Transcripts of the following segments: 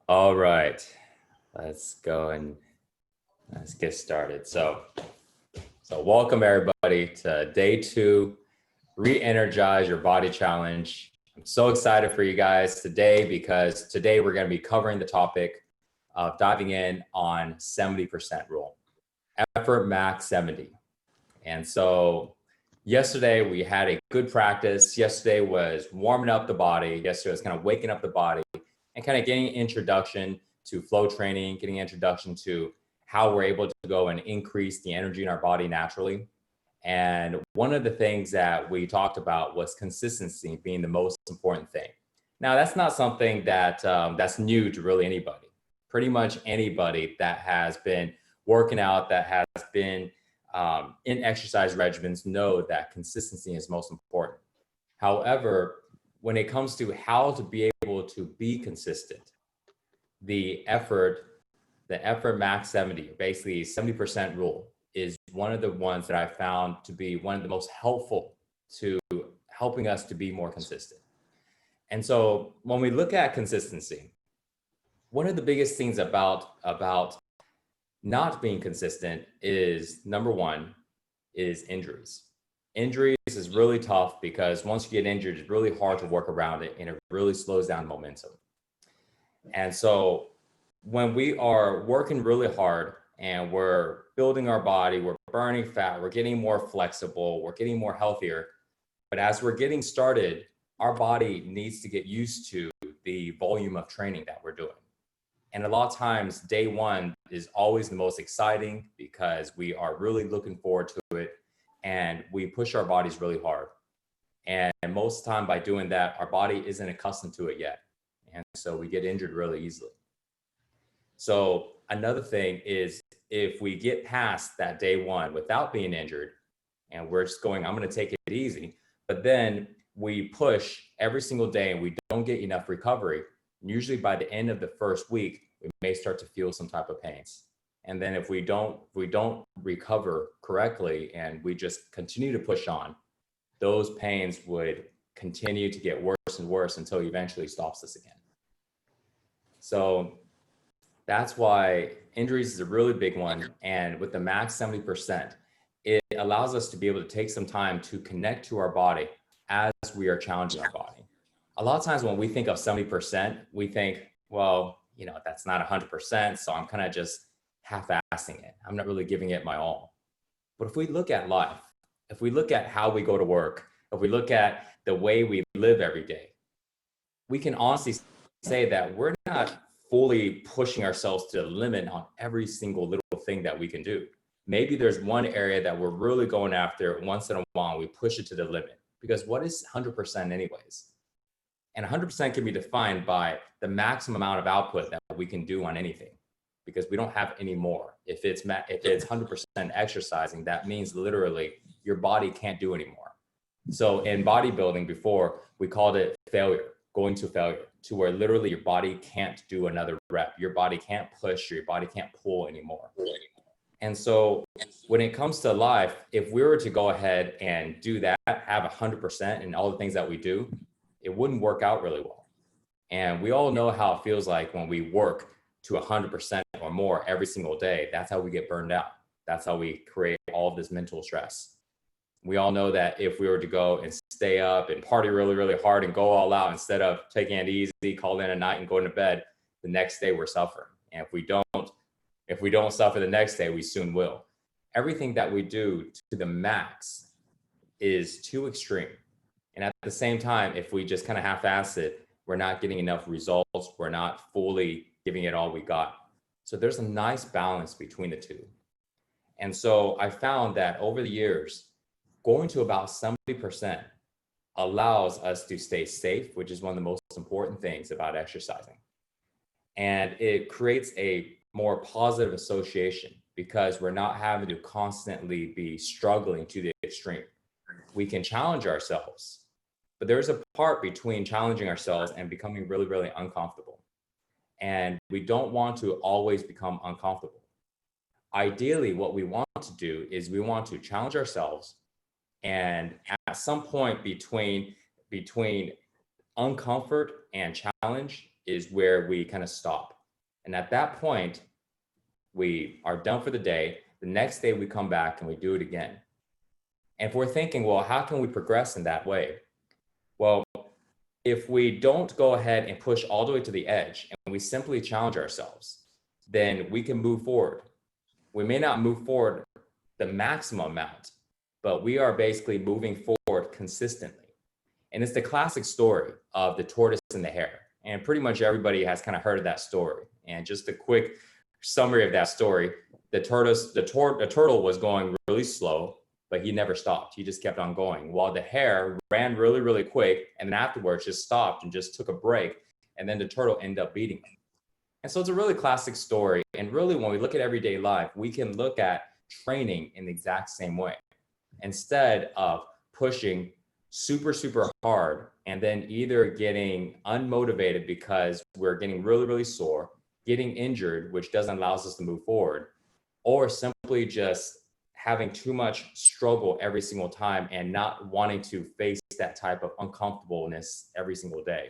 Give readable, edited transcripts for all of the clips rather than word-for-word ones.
All right, let's go and let's get started. So welcome everybody to day 2, re-energize your body challenge. I'm so excited for you guys today because today we're going to be covering the topic of diving in on 70% rule, effort max 70. And so yesterday we had a good practice. Yesterday was warming up the body. Yesterday was kind of waking up the body and kind of getting an introduction to flow training, getting an introduction to how we're able to go and increase the energy in our body naturally. And one of the things that we talked about was consistency being the most important thing. Now, that's not something that that's new to really anybody. Pretty much anybody that has been working out, that has been in exercise regimens know that consistency is most important. However, when it comes to how to be able to be consistent, the effort max 70, basically 70% rule, is one of the ones that I found to be one of the most helpful to helping us to be more consistent. And so when we look at consistency, one of the biggest things about not being consistent is, number one, is injuries. Injuries is really tough because once you get injured, it's really hard to work around it and it really slows down momentum. And so when we are working really hard and we're building our body, we're burning fat, we're getting more flexible, we're getting more healthier. But as we're getting started, our body needs to get used to the volume of training that we're doing. And a lot of times, day one is always the most exciting because we are really looking forward to it and we push our bodies really hard. And most of the time by doing that, our body isn't accustomed to it yet. And so we get injured really easily. So another thing is if we get past that day one without being injured and we're just going, I'm going to take it easy, but then we push every single day and we don't get enough recovery, usually by the end of the first week, we may start to feel some type of pains. And then if we don't recover correctly and we just continue to push on, those pains would continue to get worse and worse until it eventually stops us again. So that's why injuries is a really big one. And with the max 70%, it allows us to be able to take some time to connect to our body as we are challenging our body. A lot of times when we think of 70%, we think, well, that's not 100%. So I'm kind of just half-assing it. I'm not really giving it my all. But if we look at life, if we look at how we go to work, if we look at the way we live every day, we can honestly say that we're not fully pushing ourselves to the limit on every single little thing that we can do. Maybe there's one area that we're really going after once in a while, we push it to the limit. Because what is 100% anyways? And 100% can be defined by the maximum amount of output that we can do on anything, because we don't have any more. If it's 100% exercising, that means literally your body can't do anymore. So in bodybuilding before, we called it failure, going to failure, to where literally your body can't do another rep. Your body can't push, your body can't pull anymore. And so when it comes to life, if we were to go ahead and do that, have 100% in all the things that we do, it wouldn't work out really well. And we all know how it feels like when we work to 100% or more every single day. That's how we get burned out. That's how we create all of this mental stress. We all know that if we were to go and stay up and party really, really hard and go all out instead of taking it easy, call in a night and going to bed, the next day we're suffering. And if we don't suffer the next day, we soon will. Everything that we do to the max is too extreme. And at the same time, if we just kind of half-ass it, we're not getting enough results. We're not fully giving it all we got. So there's a nice balance between the two. And so I found that over the years, going to about 70% allows us to stay safe, which is one of the most important things about exercising. And it creates a more positive association because we're not having to constantly be struggling to the extreme. We can challenge ourselves, but there's a part between challenging ourselves and becoming really, really uncomfortable. And we don't want to always become uncomfortable. Ideally, what we want to do is we want to challenge ourselves, and at some point between uncomfort and challenge is where we kind of stop. And at that point, we are done for the day. The next day we come back and we do it again. And if we're thinking, well, how can we progress in that way? Well, if we don't go ahead and push all the way to the edge and we simply challenge ourselves, then we can move forward. We may not move forward the maximum amount, but we are basically moving forward consistently. And it's the classic story of the tortoise and the hare. And pretty much everybody has kind of heard of that story. And just a quick summary of that story, the turtle was going really slow, but he never stopped. He just kept on going, while the hare ran really, really quick, and then afterwards just stopped and just took a break, and then the turtle ended up beating him. And so it's a really classic story. And really, when we look at everyday life, we can look at training in the exact same way. Instead of pushing super, super hard and then either getting unmotivated because we're getting really, really sore, getting injured, which doesn't allow us to move forward, or simply just having too much struggle every single time and not wanting to face that type of uncomfortableness every single day.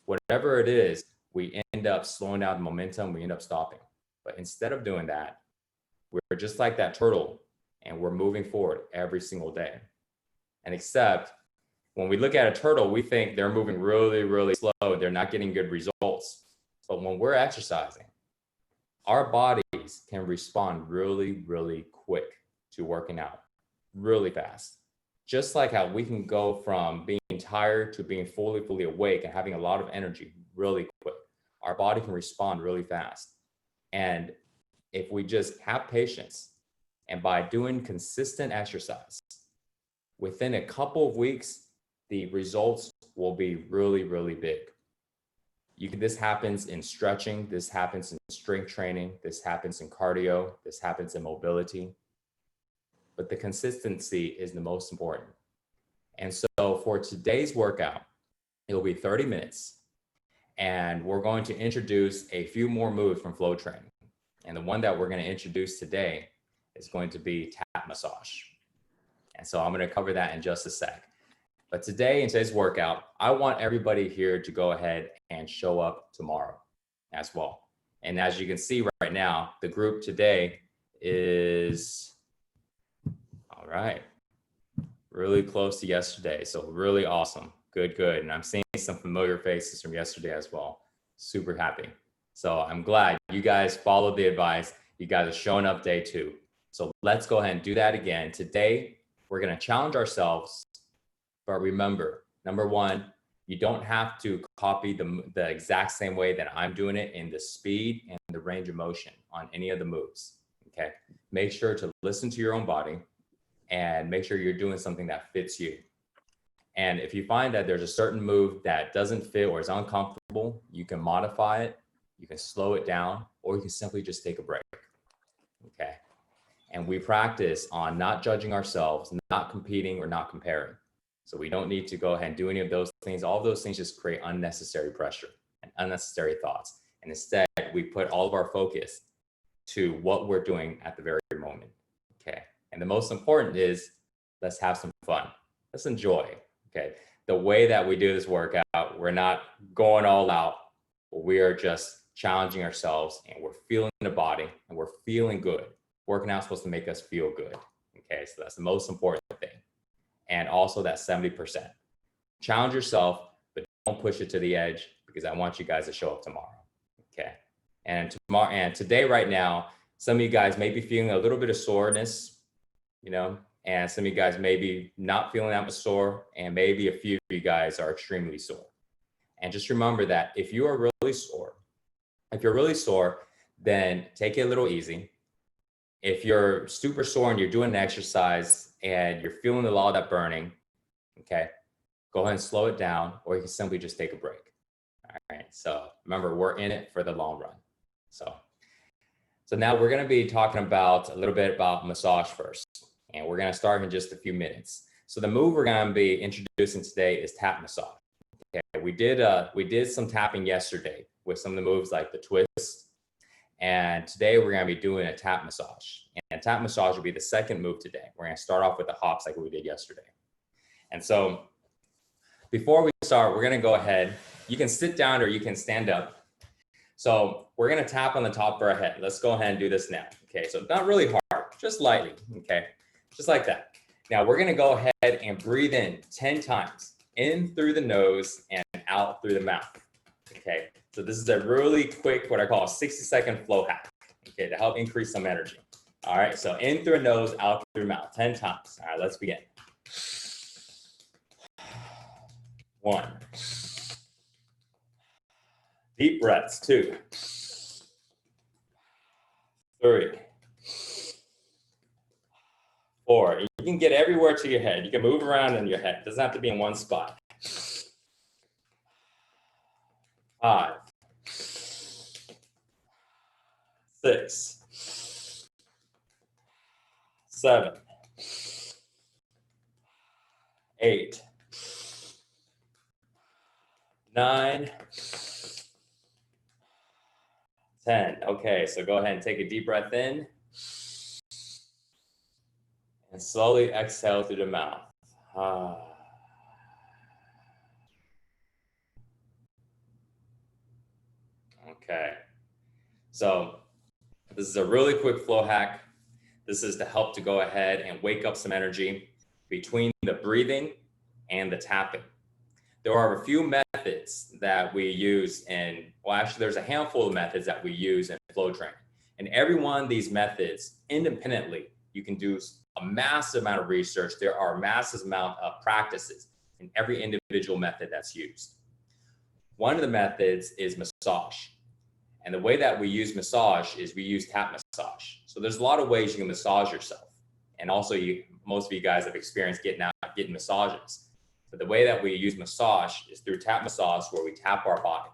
Whatever it is, we end up slowing down the momentum, we end up stopping. But instead of doing that, we're just like that turtle and we're moving forward every single day. And except when we look at a turtle, we think they're moving really, really slow, they're not getting good results. But when we're exercising, our bodies can respond really, really quick to working out, really fast. Just like how we can go from being tired to being fully awake and having a lot of energy really quick. Our body can respond really fast. And if we just have patience, and by doing consistent exercise, within a couple of weeks, the results will be really, really big. This happens in stretching, this happens in strength training, this happens in cardio, this happens in mobility. But the consistency is the most important. And so for today's workout, it'll be 30 minutes. And we're going to introduce a few more moves from FlowTribe. And the one that we're going to introduce today is going to be tap massage. And so I'm going to cover that in just a sec. But today, in today's workout, I want everybody here to go ahead and show up tomorrow as well. And as you can see right now, the group today is, all right, really close to yesterday. So really awesome. Good. And I'm seeing some familiar faces from yesterday as well. Super happy. So I'm glad you guys followed the advice. You guys are showing up day 2. So let's go ahead and do that again. Today, we're going to challenge ourselves. But remember, number 1, you don't have to copy the exact same way that I'm doing it in the speed and the range of motion on any of the moves, okay? Make sure to listen to your own body and make sure you're doing something that fits you. And if you find that there's a certain move that doesn't fit or is uncomfortable, you can modify it, you can slow it down, or you can simply just take a break, okay? And we practice on not judging ourselves, not competing or not comparing. So we don't need to go ahead and do any of those things. All of those things just create unnecessary pressure and unnecessary thoughts. And instead, we put all of our focus to what we're doing at the very moment, okay? And the most important is, let's have some fun. Let's enjoy, okay? The way that we do this workout, we're not going all out, but we are just challenging ourselves and we're feeling the body and we're feeling good. Working out is supposed to make us feel good, okay? So that's the most important thing. And also that 70%. Challenge yourself, but don't push it to the edge because I want you guys to show up tomorrow, okay? And tomorrow and today, right now, some of you guys may be feeling a little bit of soreness, you know, and some of you guys may be not feeling that much sore, and maybe a few of you guys are extremely sore. And just remember that if you are really sore, then take it a little easy. If you're super sore and you're doing an exercise and you're feeling a lot of that burning, okay, go ahead and slow it down, or you can simply just take a break. All right, so remember, we're in it for the long run. So now we're gonna be talking about a little bit about massage first, and we're gonna start in just a few minutes. So the move we're gonna be introducing today is tap massage. Okay, we did some tapping yesterday with some of the moves like the twist. And today we're going to be doing a tap massage. And tap massage will be the second move today. We're going to start off with the hops like we did yesterday. And so before we start, we're going to go ahead. You can sit down or you can stand up. So we're gonna tap on the top of our head. Let's go ahead and do this now. Okay, so not really hard, just lightly, okay? Just like that. Now we're gonna go ahead and breathe in 10 times, in through the nose and out through the mouth, okay? So this is a really quick, what I call a 60-second flow hack, okay, to help increase some energy. All right, so in through the nose, out through the mouth, 10 times. All right, let's begin. 1. Deep breaths, 2. 3. 4. You can get everywhere to your head. You can move around in your head. It doesn't have to be in one spot. 5. 6. 7. 8. 9. 10. Okay, so go ahead and take a deep breath in. And slowly exhale through the mouth. Okay. So this is a really quick flow hack. This is to help to go ahead and wake up some energy between the breathing and the tapping. There are a few methods that we use actually there's a handful of methods that we use in flow training. And every one of these methods independently, you can do a massive amount of research. There are a massive amount of practices in every individual method that's used. One of the methods is massage. And the way that we use massage is we use tap massage. So there's a lot of ways you can massage yourself. And also most of you guys have experienced getting massages. But the way that we use massage is through tap massage, where we tap our body.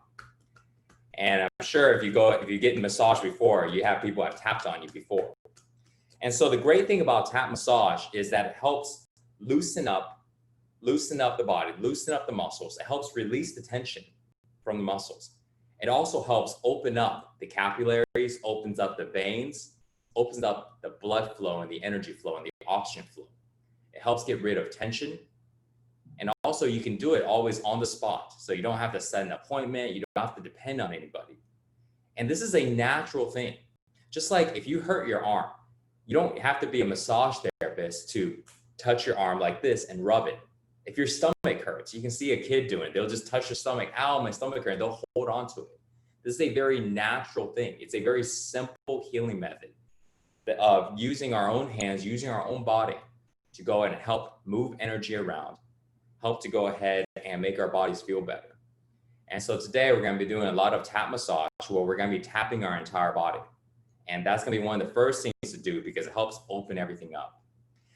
And I'm sure if you get massage before, you have people have tapped on you before. And so the great thing about tap massage is that it helps loosen up the body, loosen up the muscles. It helps release the tension from the muscles. It also helps open up the capillaries, opens up the veins, opens up the blood flow and the energy flow and the oxygen flow. It helps get rid of tension. And also you can do it always on the spot. So you don't have to set an appointment. You don't have to depend on anybody. And this is a natural thing. Just like if you hurt your arm, you don't have to be a massage therapist to touch your arm like this and rub it. If your stomach hurts, you can see a kid doing it. They'll just touch your stomach. Ow, my stomach hurts. And they'll hold on to it. This is a very natural thing. It's a very simple healing method of using our own hands, using our own body to go and help move energy around, help to go ahead and make our bodies feel better. And so today we're going to be doing a lot of tap massage where we're going to be tapping our entire body. And that's going to be one of the first things to do because it helps open everything up.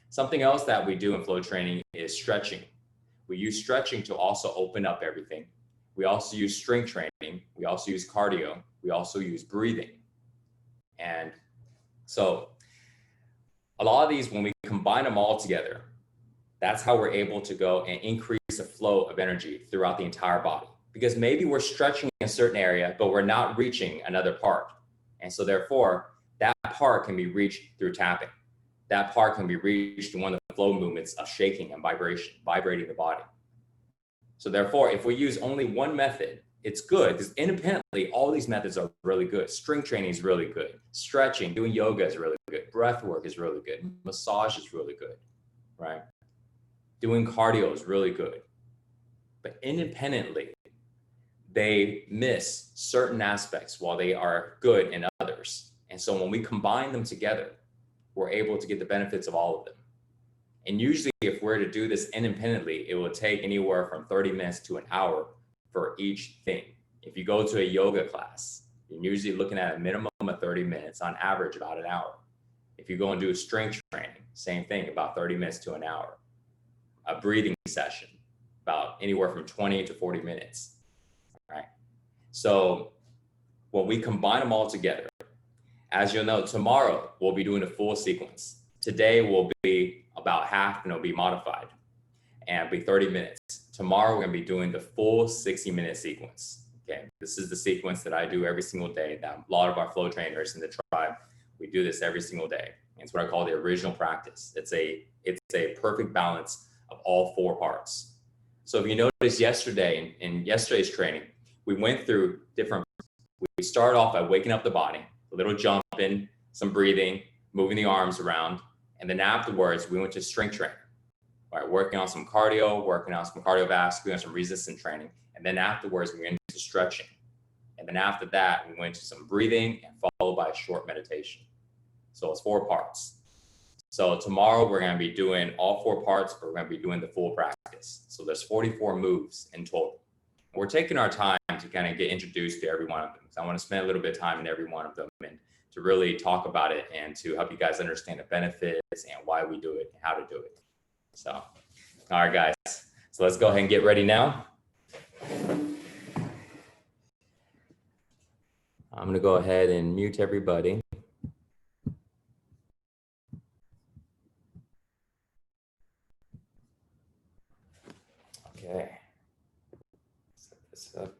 Something else that we do in flow training is stretching. We use stretching to also open up everything. We also use strength training. We also use cardio. We also use breathing. And so a lot of these, when we combine them all together, that's how we're able to go and increase the flow of energy throughout the entire body. Because maybe we're stretching in a certain area, but we're not reaching another part. And so therefore, that part can be reached through tapping. That part can be reached in one of the flow movements of shaking and vibration, vibrating the body. So therefore, if we use only one method, it's good because independently, all these methods are really good. Strength training is really good. Stretching, doing yoga is really good. Breath work is really good. Massage is really good, right? Doing cardio is really good. But independently, they miss certain aspects while they are good in others. And so when we combine them together, we're able to get the benefits of all of them. And usually if we're to do this independently, it will take anywhere from 30 minutes to an hour for each thing. If you go to a yoga class, you're usually looking at a minimum of 30 minutes, on average about an hour. If you go and do a strength training, same thing, about 30 minutes to an hour. A breathing session, about anywhere from 20 to 40 minutes, right? So when we combine them all together, as you'll know, tomorrow we'll be doing a full sequence. Today will be about half and it'll be modified and it'll be 30 minutes. Tomorrow we're gonna be doing the full 60-minute sequence. Okay, this is the sequence that I do every single day. That a lot of our flow trainers in the tribe, we do this every single day. It's what I call the original practice. It's a perfect balance of all 4 parts. So if you noticed yesterday, in yesterday's training, we went through different we start off by waking up the body, a little jumping, some breathing, moving the arms around. And then afterwards, we went to strength training, right? Working on some cardio, working on some cardiovascular, some resistance training. And then afterwards, we went into stretching. And then after that, we went to some breathing and followed by a short meditation. So it's 4 parts. So tomorrow we're going to be doing all 4 parts, but we're going to be doing the full practice. So there's 44 moves in total. We're taking our time to kind of get introduced to every one of them. So I want to spend a little bit of time in every one of them and to really talk about it and to help you guys understand the benefits and why we do it and how to do it. So, all right, guys. So let's go ahead and get ready now. I'm going to go ahead and mute everybody. Okay. Set this up.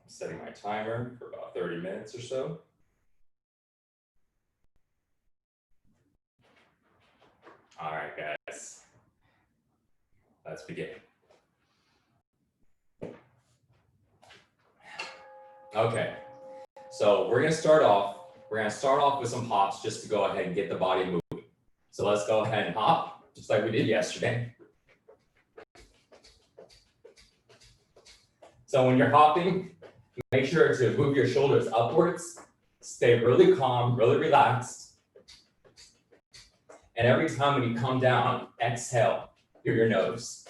Setting my timer for about 30 minutes or so. All right, guys, let's begin. Okay, so we're gonna start off with some hops just to go ahead and get the body moving. So let's go ahead and hop, just like we did yesterday. So when you're hopping, make sure to move your shoulders upwards, stay really calm, really relaxed. And every time when you come down, exhale through your nose.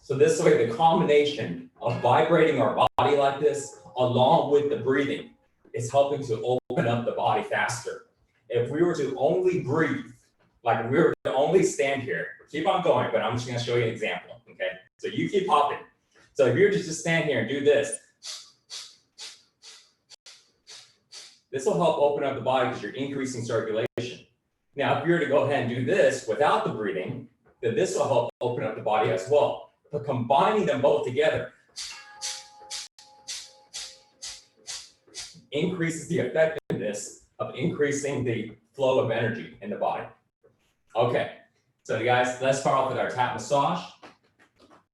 So this way, the combination of vibrating our body like this, along with the breathing, is helping to open up the body faster. If we were to only breathe, like if we were to only stand here, keep on going, but I'm just gonna show you an example, okay? So you keep hopping. So if you were to just stand here and do this, this will help open up the body because you're increasing circulation. Now, if you were to go ahead and do this without the breathing, then this will help open up the body as well. But combining them both together increases the effectiveness of increasing the flow of energy in the body. Okay, so you guys, let's start off with our tap massage.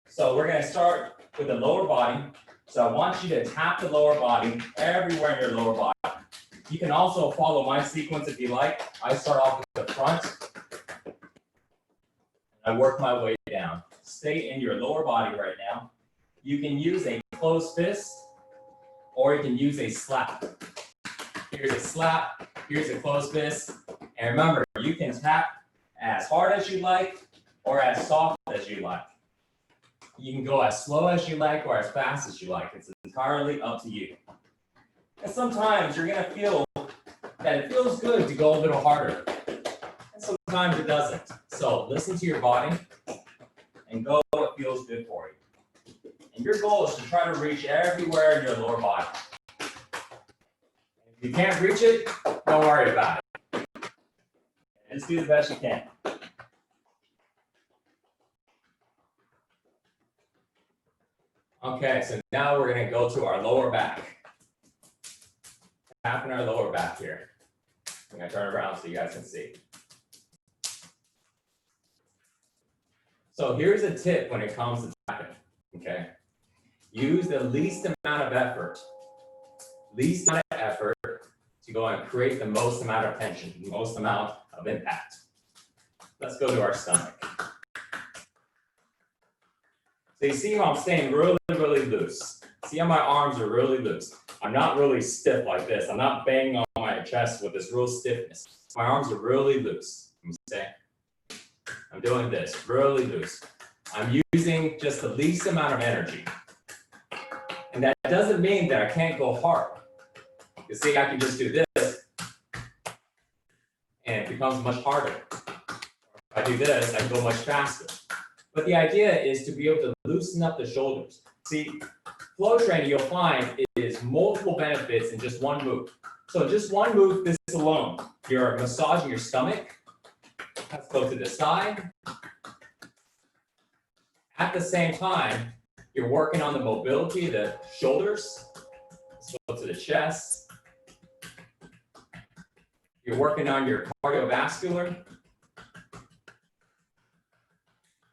So we're gonna start with the lower body. So I want you to tap the lower body everywhere in your lower body. You can also follow my sequence if you like. I start off with the front. I work my way down. Stay in your lower body right now. You can use a closed fist or you can use a slap. Here's a slap, here's a closed fist. And remember, you can tap as hard as you like or as soft as you like. You can go as slow as you like or as fast as you like. It's entirely up to you. And sometimes you're gonna feel that it feels good to go a little harder. And sometimes it doesn't. So listen to your body and go what feels good for you. And your goal is to try to reach everywhere in your lower body. If you can't reach it, don't worry about it. Just do the best you can. Okay, so now we're gonna go to our lower back. Tapping our lower back here. I'm gonna turn around so you guys can see. So here's a tip when it comes to tapping, okay? Use the least amount of effort to go and create the most amount of tension, the most amount of impact. Let's go to our stomach. So you see how I'm staying really, really loose. See how my arms are really loose. I'm not really stiff like this. I'm not banging on my chest with this real stiffness. My arms are really loose. I'm doing this, really loose. I'm using just the least amount of energy. And that doesn't mean that I can't go hard. You see, I can just do this, and it becomes much harder. If I do this, I can go much faster. But the idea is to be able to loosen up the shoulders. See, flow training, you'll find, is multiple benefits in just one move. So just one move, this alone. You're massaging your stomach. Let's go to the side. At the same time, you're working on the mobility, the shoulders. Let's go to the chest. You're working on your cardiovascular.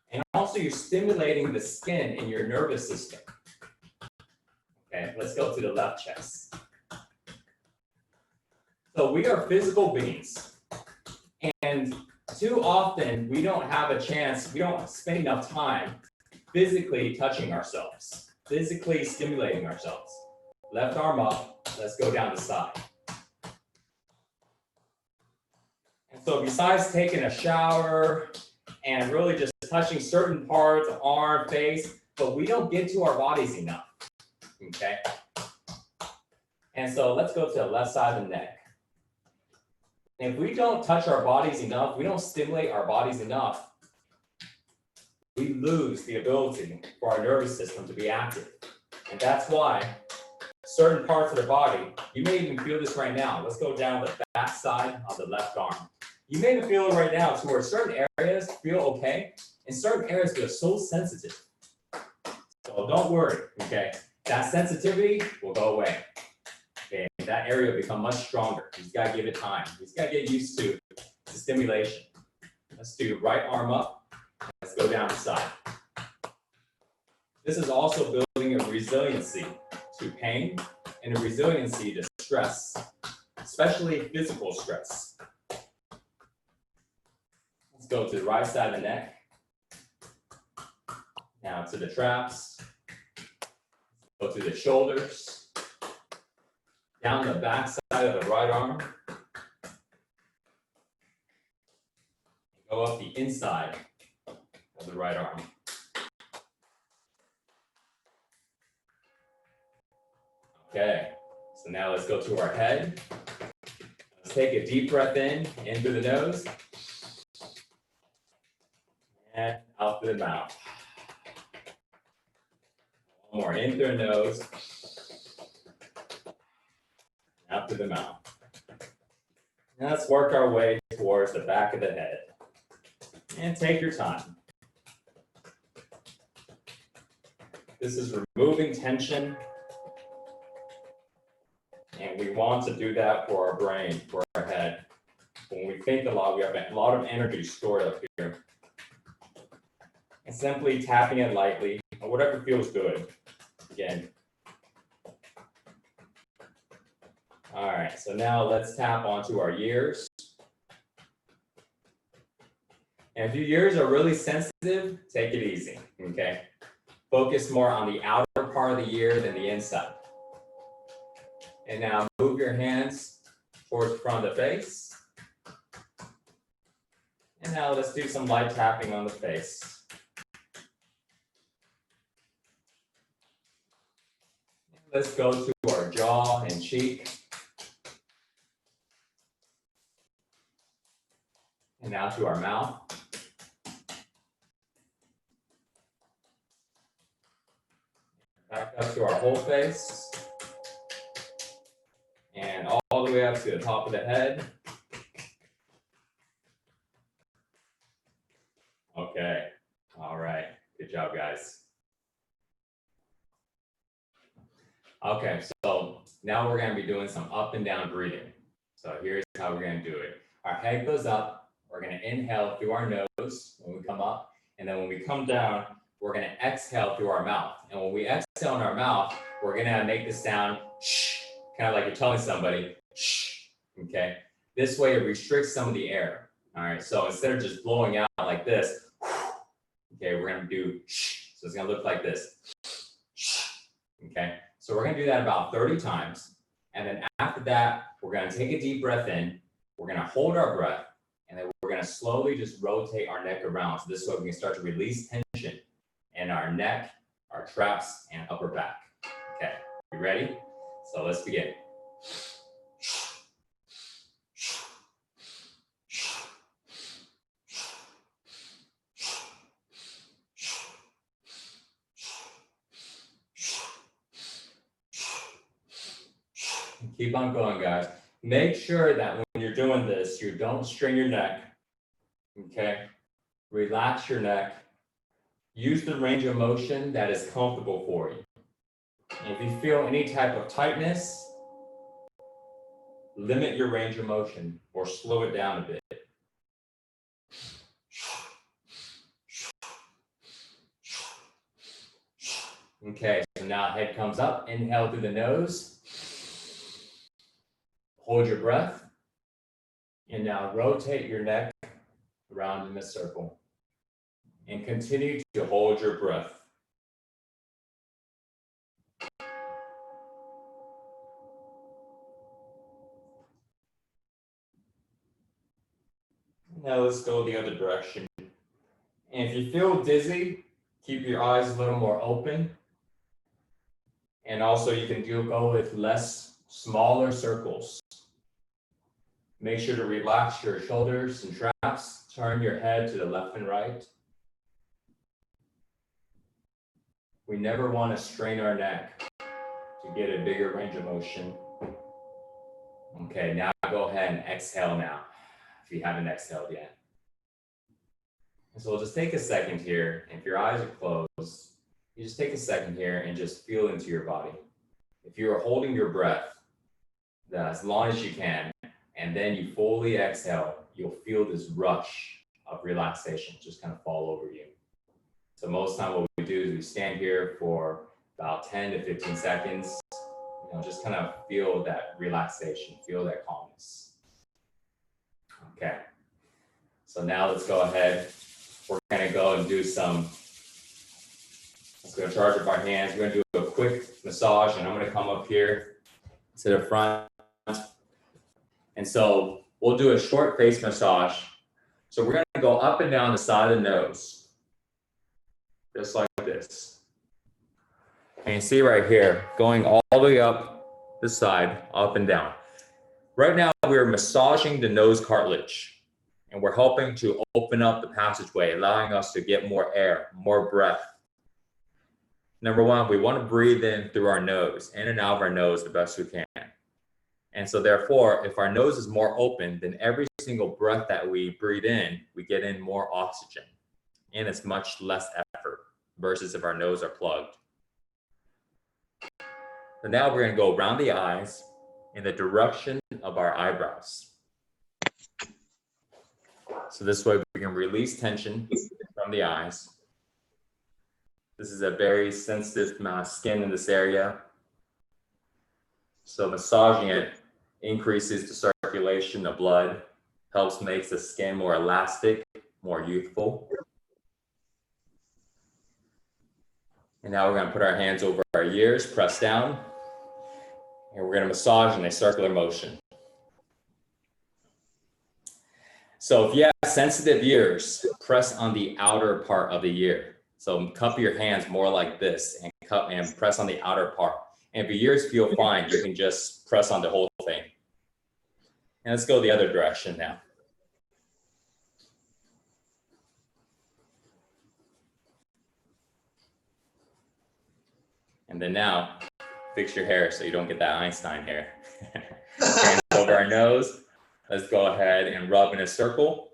And also you're stimulating the skin in your nervous system. Okay, let's go to the left chest. So we are physical beings. And too often we don't have a chance, we don't spend enough time physically touching ourselves, physically stimulating ourselves. Left arm up, let's go down the side. And so besides taking a shower and really just touching certain parts, arm, face, but we don't get to our bodies enough, okay? And so let's go to the left side of the neck. And if we don't touch our bodies enough, we don't stimulate our bodies enough, we lose the ability for our nervous system to be active. And that's why certain parts of the body, you may even feel this right now. Let's go down the back side of the left arm. You may even feel it right now to where certain areas feel okay, and certain areas feel so sensitive. So don't worry, okay? That sensitivity will go away. Okay, that area will become much stronger. You just gotta give it time. You just gotta get used to the stimulation. Let's do right arm up. Let's go down the side. This is also building a resiliency to pain and a resiliency to stress, especially physical stress. Let's go to the right side of the neck. Now to the traps. Go to the shoulders. Down the back side of the right arm. Go up the inside of the right arm. Okay, so now let's go to our head. Let's take a deep breath in through the nose. And out through the mouth. One more, in through the nose. Out through the mouth. Now let's work our way towards the back of the head. And take your time. This is removing tension. And we want to do that for our brain, for our head. When we think a lot, we have a lot of energy stored up here. And simply tapping it lightly, or whatever feels good. Again. All right, so now let's tap onto our ears. And if your ears are really sensitive, take it easy, okay? Focus more on the outer part of the ear than the inside. And now move your hands towards the front of the face. And now let's do some light tapping on the face. Let's go to our jaw and cheek. And now to our mouth. Back up to our whole face. And all the way up to the top of the head. Okay, all right, good job, guys. Okay, so now we're gonna be doing some up and down breathing. So here's how we're gonna do it. Our head goes up, we're gonna inhale through our nose when we come up, and then when we come down, we're gonna exhale through our mouth. And when we exhale in our mouth, we're gonna make the sound shh, kind of like you're telling somebody, shh, okay? This way it restricts some of the air, all right? So instead of just blowing out like this, okay, we're gonna do shh, so it's gonna look like this, shh, okay? So we're gonna do that about 30 times, and then after that, we're gonna take a deep breath in, we're gonna hold our breath, and then we're gonna slowly just rotate our neck around, so this way we can start to release tension in our neck, our traps, and upper back. Okay, you ready? So let's begin. Keep on going, guys. Make sure that when you're doing this, you don't strain your neck, okay? Relax your neck. Use the range of motion that is comfortable for you. And if you feel any type of tightness, limit your range of motion or slow it down a bit. Okay, so now head comes up, inhale through the nose. Hold your breath. And now rotate your neck around in a circle. And continue to hold your breath. Now let's go the other direction. And if you feel dizzy, keep your eyes a little more open. And also you can go with smaller circles. Make sure to relax your shoulders and traps. Turn your head to the left and right. We never want to strain our neck to get a bigger range of motion. Okay, now go ahead and exhale now, if you haven't exhaled yet. And so we'll just take a second here. If your eyes are closed, you just take a second here and just feel into your body. If you are holding your breath as long as you can, and then you fully exhale, you'll feel this rush of relaxation just kind of fall over you. So most time what we do is we stand here for about 10 to 15 seconds, just kind of feel that relaxation, feel that calmness. Okay, so now let's go ahead. We're gonna go and do let's go charge up our hands. We're gonna do a quick massage, and I'm gonna come up here to the front. And so we'll do a short face massage. So we're gonna go up and down the side of the nose, just like this. And you see right here, going all the way up the side, up and down. Right now, we're massaging the nose cartilage, and we're helping to open up the passageway, allowing us to get more air, more breath. Number one, we want to breathe in through our nose, in and out of our nose the best we can. And so therefore, if our nose is more open, then every single breath that we breathe in, we get in more oxygen, and it's much less effort versus if our nose are plugged. So now we're going to go around the eyes in the direction of our eyebrows. So this way we can release tension from the eyes. This is a very sensitive skin in this area. So massaging it increases the circulation of blood, helps make the skin more elastic, more youthful. And now we're going to put our hands over our ears, press down, and we're going to massage in a circular motion. So if you have sensitive ears, press on the outer part of the ear. So cup your hands more like this and press on the outer part. And if your ears feel fine, you can just press on the whole thing. And let's go the other direction now. And then now, fix your hair so you don't get that Einstein hair. Hands over our nose. Let's go ahead and rub in a circle.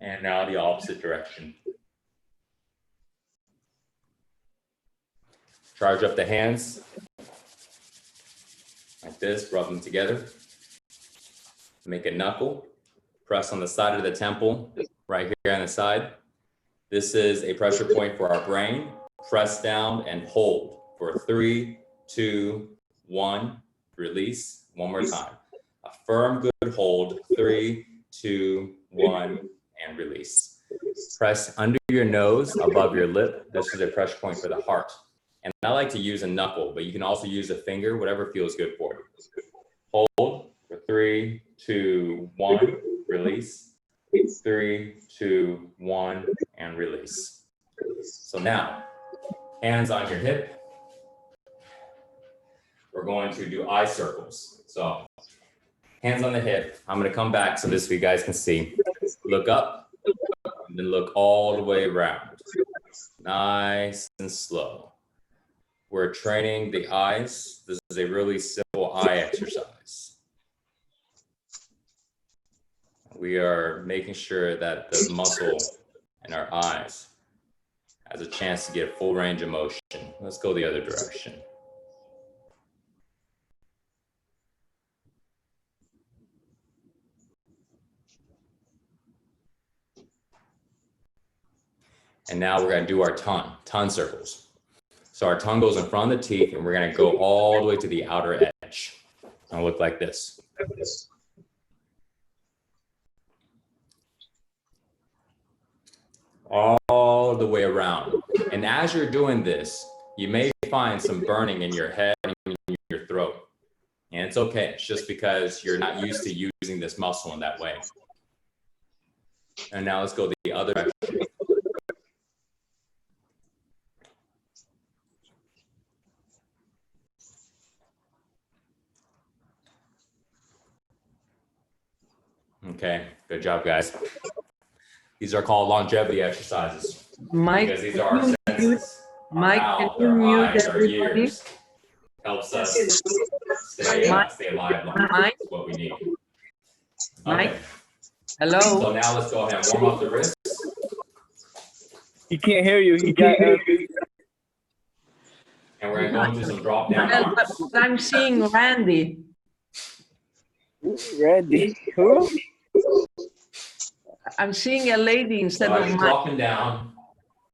And now the opposite direction. Charge up the hands like this, rub them together. Make a knuckle. Press on the side of the temple, right here on the side. This is a pressure point for our brain. Press down and hold for 3, 2, 1. Release. One more time. A firm, good hold. 3, 2, 1, and release. Press under your nose, above your lip. This is a pressure point for the heart. And I like to use a knuckle, but you can also use a finger, whatever feels good for you. Hold for 3, 2, 1. Release. 3, 2, 1, and release. So now, hands on your hip. We're going to do eye circles. So hands on the hip. I'm going to come back so this way you guys can see. Look up and then look all the way around. Nice and slow. we're training the eyes. This is a really simple eye exercise. We are making sure that the muscle in our eyes has a chance to get full range of motion. Let's go the other direction. And now we're going to do our tongue circles. So our tongue goes in front of the teeth, and we're going to go all the way to the outer edge. It'll look like this. All the way around. And as you're doing this, you may find some burning in your head and in your throat. And it's okay. It's just because you're not used to using this muscle in that way. And now let's go the other direction. Okay, good job, guys. These are called longevity exercises. Mike, because these are our senses. Mike, our can mouth, you our mute eyes, our everybody? ears. Helps us stay alive longer. Mike? That's what we need. Mike? Okay. Hello? So now let's go ahead and warm up the wrists. He can't hear you. He got. And we're going to go into some drop down Well, arms. but I'm seeing Randy. Randy. Who? I'm seeing a lady instead So of as you're Mike. dropping down,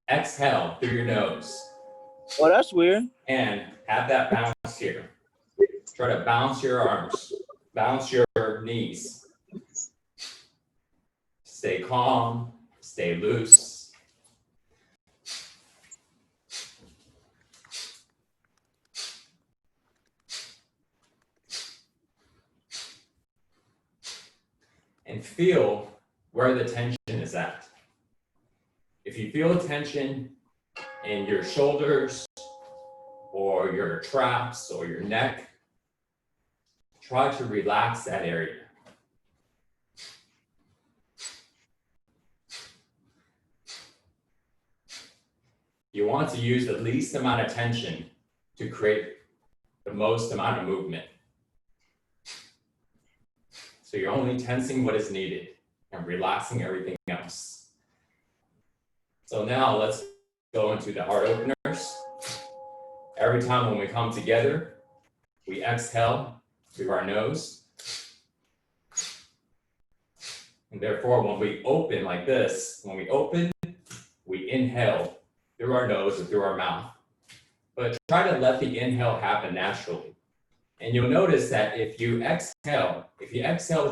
exhale through your nose Oh, that's weird. and have that bounce here. Try to bounce your arms, bounce your knees. Stay calm, stay loose. And feel where the tension is at. If you feel tension in your shoulders or your traps or your neck, try to relax that area. You want to use the least amount of tension to create the most amount of movement. So you're only tensing what is needed and relaxing everything else. So now let's go into the heart openers. Every time when we come together, we exhale through our nose. And therefore, when we open like this, when we open, we inhale through our nose or through our mouth. But try to let the inhale happen naturally. And you'll notice that if you exhale with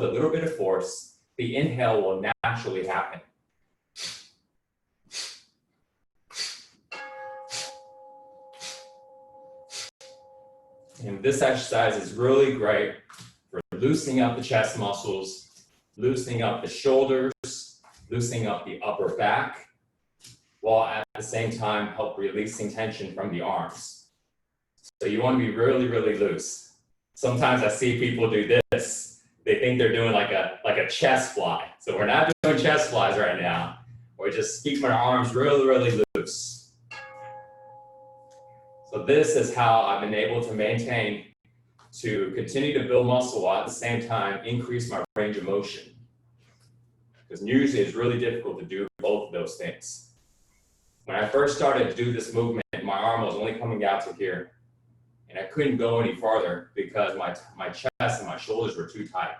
a little bit of force, the inhale will naturally happen. And this exercise is really great for loosening up the chest muscles, loosening up the shoulders, loosening up the upper back, while at the same time help releasing tension from the arms. So you want to be really, really loose. Sometimes I see people do this. They think they're doing like a chest fly. So we're not doing chest flies right now. We're just keeping our arms really, really loose. So this is how I've been able to maintain to continue to build muscle while at the same time increase my range of motion. Because usually it's really difficult to do both of those things. When I first started to do this movement, my arm was only coming out to here. And I couldn't go any farther because my chest and my shoulders were too tight.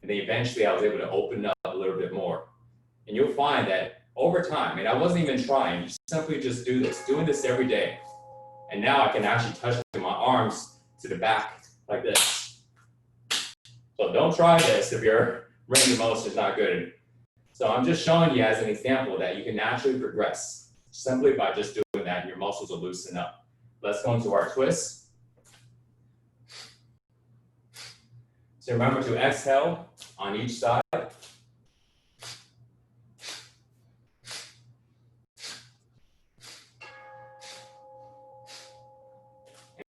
And then eventually I was able to open up a little bit more. And you'll find that over time, and I wasn't even trying, simply just do this, doing this every day. And now I can actually touch my arms to the back like this. So don't try this if your range of motion is not good. So I'm just showing you as an example that you can naturally progress simply by just doing that. Your muscles will loosen up. Let's go into our twists. So remember to exhale on each side. And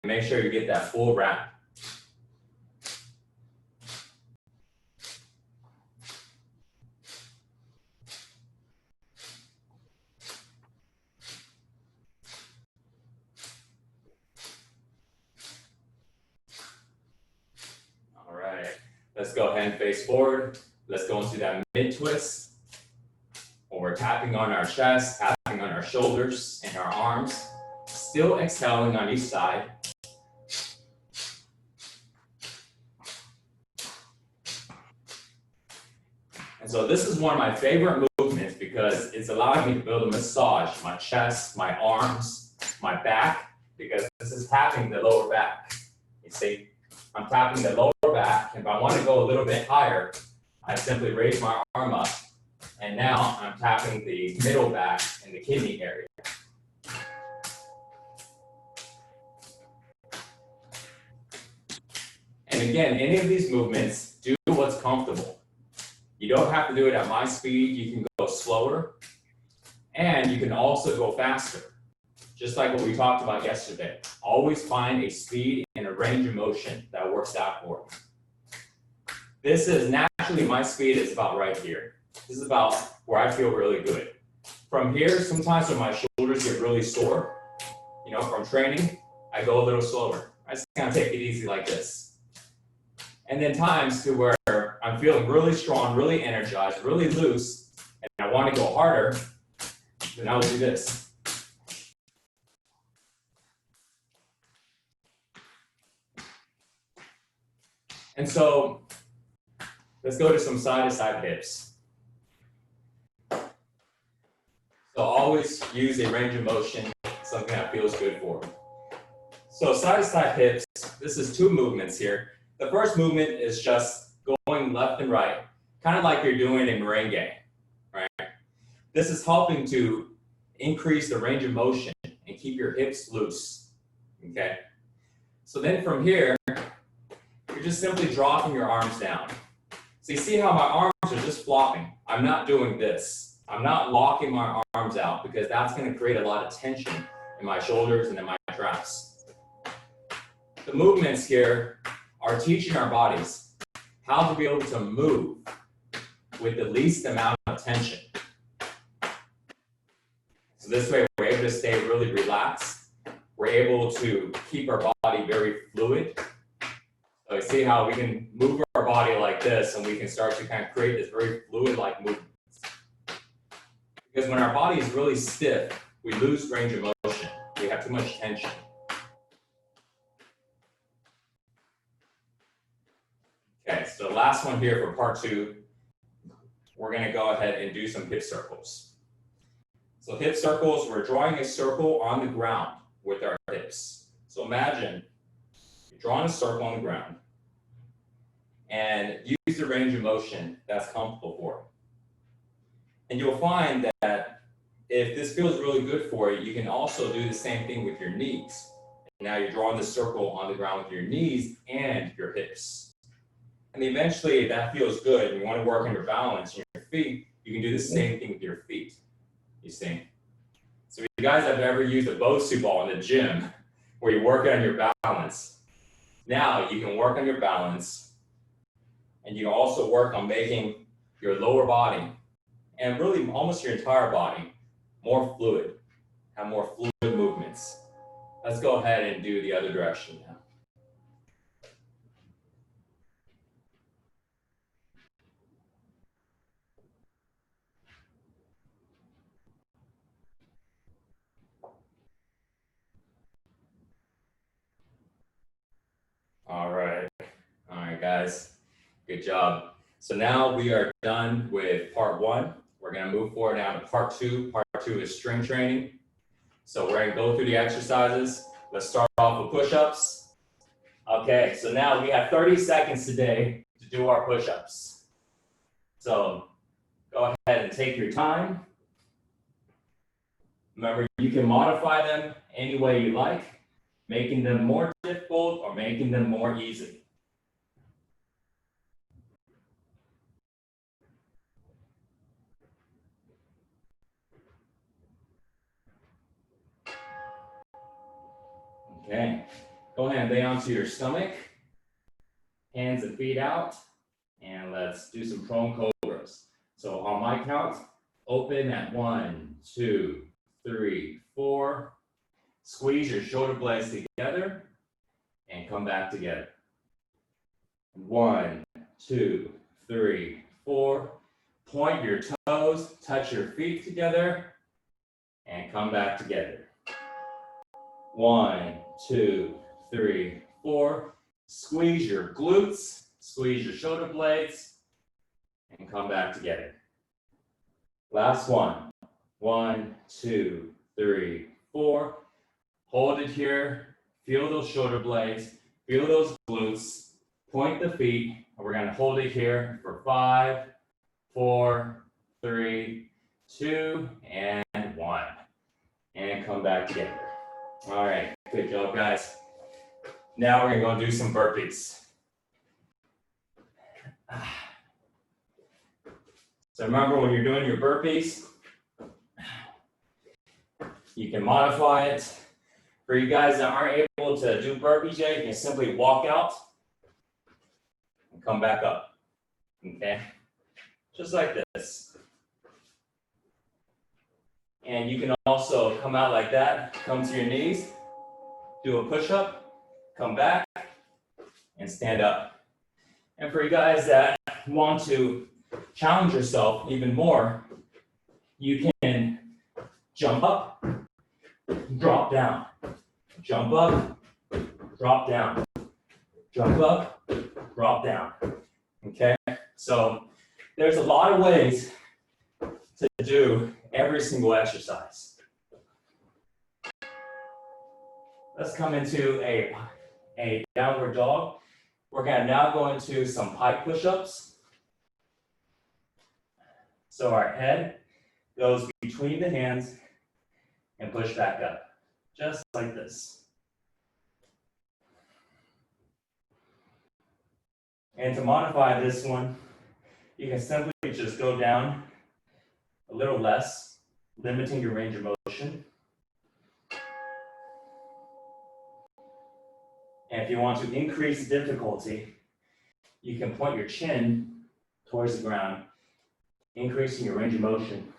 make sure you get that full wrap. Let's go ahead and face forward. Let's go into that mid twist. When we're tapping on our chest, tapping on our shoulders and our arms, still exhaling on each side. And so this is one of my favorite movements because it's allowing me to build a massage, my chest, my arms, my back, because this is tapping the lower back. You see, I'm tapping the lower back. If I want to go a little bit higher, I simply raise my arm up. And now I'm tapping the middle back and the kidney area. And again, any of these movements, do what's comfortable. You don't have to do it at my speed. You can go slower. And you can also go faster. Just like what we talked about yesterday. Always find a speed and a range of motion that works out for you. This is naturally, my speed is about right here. This is about where I feel really good. From here, sometimes when my shoulders get really sore, from training, I go a little slower. I just kind of take it easy like this. And then times to where I'm feeling really strong, really energized, really loose, and I want to go harder, then I will do this. And so let's go to some side-to-side hips. So always use a range of motion, something that feels good for you. So side-to-side hips, this is two movements here. The first movement is just going left and right, kind of like you're doing a merengue, right? This is helping to increase the range of motion and keep your hips loose, okay? So then from here, you're just simply dropping your arms down. So you see how my arms are just flopping. I'm not doing this. I'm not locking my arms out because that's going to create a lot of tension in my shoulders and in my traps. The movements here are teaching our bodies how to be able to move with the least amount of tension. So this way we're able to stay really relaxed. We're able to keep our body very fluid. So you see how we can move our body like this and we can start to kind of create this very fluid-like movement. Because when our body is really stiff, we lose range of motion. We have too much tension. Okay, so the last one here for part 2, we're going to go ahead and do some hip circles. So hip circles, we're drawing a circle on the ground with our hips. So imagine you're drawing a circle on the ground and use the range of motion that's comfortable for you. And you'll find that if this feels really good for you, you can also do the same thing with your knees. Now you're drawing the circle on the ground with your knees and your hips. And eventually, if that feels good and you want to work on your balance in your feet, you can do the same thing with your feet, you see? So if you guys have ever used a Bosu ball in the gym where you're working on your balance, now you can work on your balance and you can also work on making your lower body and really almost your entire body more fluid, have more fluid movements. Let's go ahead and do the other direction now. All right, guys, good job. So now we are done with part 1. We're gonna move forward now to part 2. Part 2 is string training. So we're gonna go through the exercises. Let's start off with push-ups. Okay, so now we have 30 seconds today to do our push-ups. So go ahead and take your time. Remember, you can modify them any way you like, making them more difficult or making them more easy. Okay, go ahead and lay onto your stomach, hands and feet out, and let's do some prone cobras. So on my count, open at 1, 2, 3, 4. Squeeze your shoulder blades together and come back together. 1, 2, 3, 4. Point your toes, touch your feet together, and come back together. 1, 2, 3, 4. Squeeze your glutes, squeeze your shoulder blades, and come back together. Last one. 1, 2, 3, 4. Hold it here. Feel those shoulder blades. Feel those glutes. Point the feet. And we're going to hold it here for 5, 4, 3, 2, and 1. And come back together. All right. Good job, guys. Now we're going to go do some burpees. So remember, when you're doing your burpees, you can modify it. For you guys that aren't able to do burpees yet, you can simply walk out and come back up, okay? Just like this. And you can also come out like that, come to your knees, do a push-up, come back, and stand up. And for you guys that want to challenge yourself even more, you can jump up, drop down, jump up, drop down, jump up, drop down, okay? So there's a lot of ways to do every single exercise. Let's come into a downward dog. We're gonna now go into some pike push-ups. So our head goes between the hands and push back up, just like this. And to modify this one, you can simply just go down a little less, limiting your range of motion. And if you want to increase difficulty, you can point your chin towards the ground, increasing your range of motion.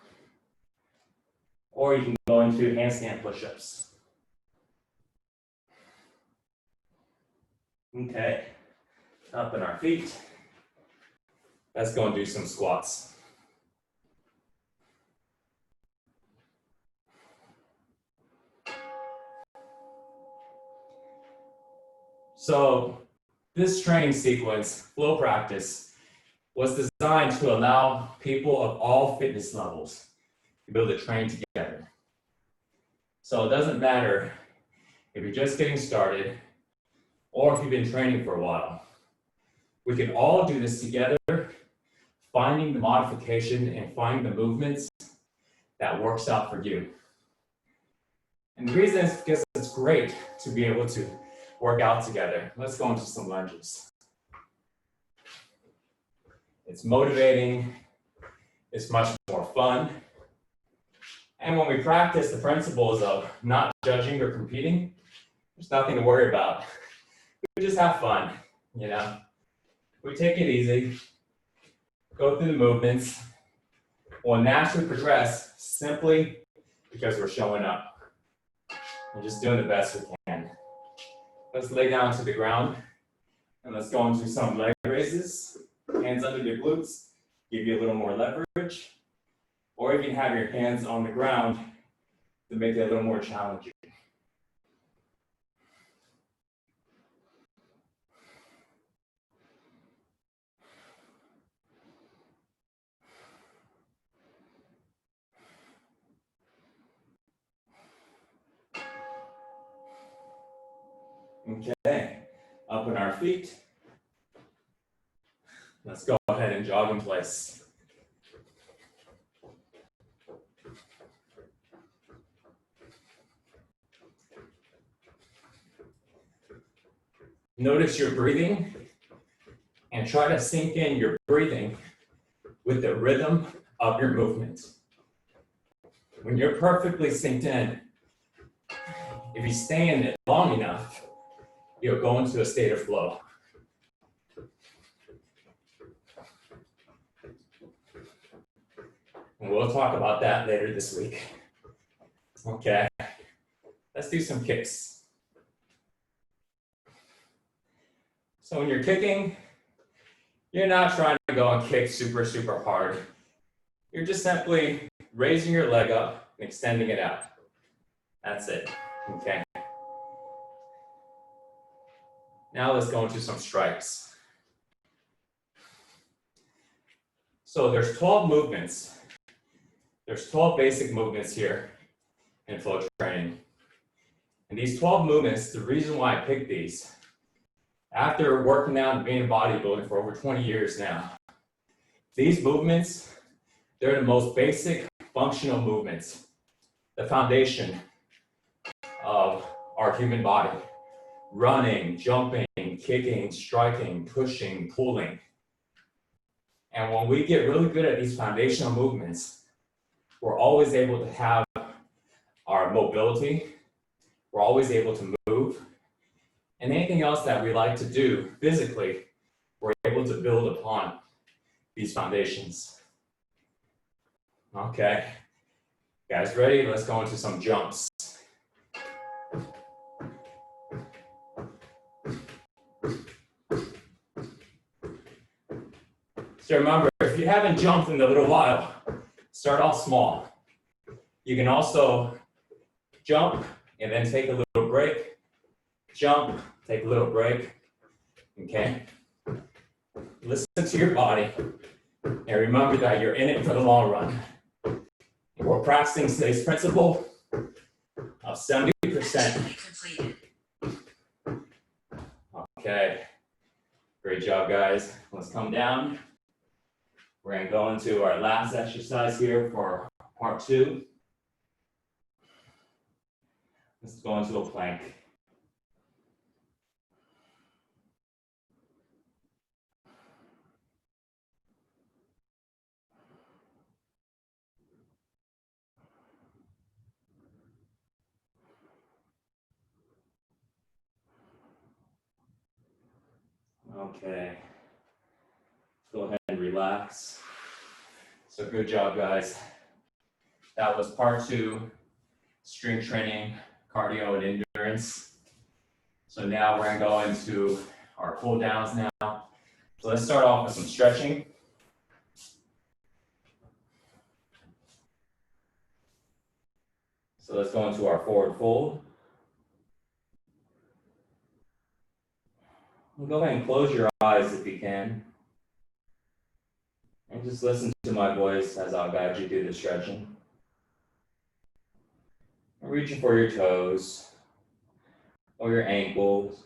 Or you can go into handstand push-ups. Okay, up in our feet. Let's go and do some squats. So this training sequence, flow practice, was designed to allow people of all fitness levels to be able to train together. So it doesn't matter if you're just getting started or if you've been training for a while. We can all do this together, finding the modification and finding the movements that works out for you. And the reason is because it's great to be able to work out together. Let's go into some lunges. It's motivating, it's much more fun. And when we practice the principles of not judging or competing, there's nothing to worry about. We just have fun, you know? We take it easy, go through the movements. We'll naturally progress simply because we're showing up. We're just doing the best we can. Let's lay down to the ground and let's go into some leg raises. Hands under the glutes, give you a little more leverage. Or you can have your hands on the ground to make it a little more challenging. Okay, up in our feet. Let's go ahead and jog in place. Notice your breathing and try to sync in your breathing with the rhythm of your movement. When you're perfectly synced in, if you stay in it long enough, you'll go into a state of flow. And we'll talk about that later this week. Okay, let's do some kicks. So when you're kicking, You're not trying to go and kick super, super hard. You're just simply raising your leg up and extending it out. That's it, okay? Now let's go into some strikes. So there's 12 movements. There's 12 basic movements here in flow training. And these 12 movements, the reason why I picked these, after working out and being in bodybuilding for over 20 years now, these movements, they're the most basic functional movements, the foundation of our human body. Running, jumping, kicking, striking, pushing, pulling. And when we get really good at these foundational movements, we're always able to have our mobility, we're always able to move, and anything else that we like to do physically, we're able to build upon these foundations. Okay, guys ready? Let's go into some jumps. So remember, if you haven't jumped in a little while, start off small. You can also jump and then take a little break. Jump, take a little break. Okay? Listen to your body and remember that you're in it for the long run. We're practicing today's principle of 70%. Okay, great job, guys. Let's come down. We're going to go into our last exercise here for part 2. Let's go into a plank. Okay, go ahead and relax. So good job, guys. That was part 2, strength training, cardio, and endurance. So now we're gonna go into our pull downs now. So let's start off with some stretching. So let's go into our forward fold. Go ahead and close your eyes if you can. And just listen to my voice as I'll guide you through the stretching. Reaching for your toes, or your ankles,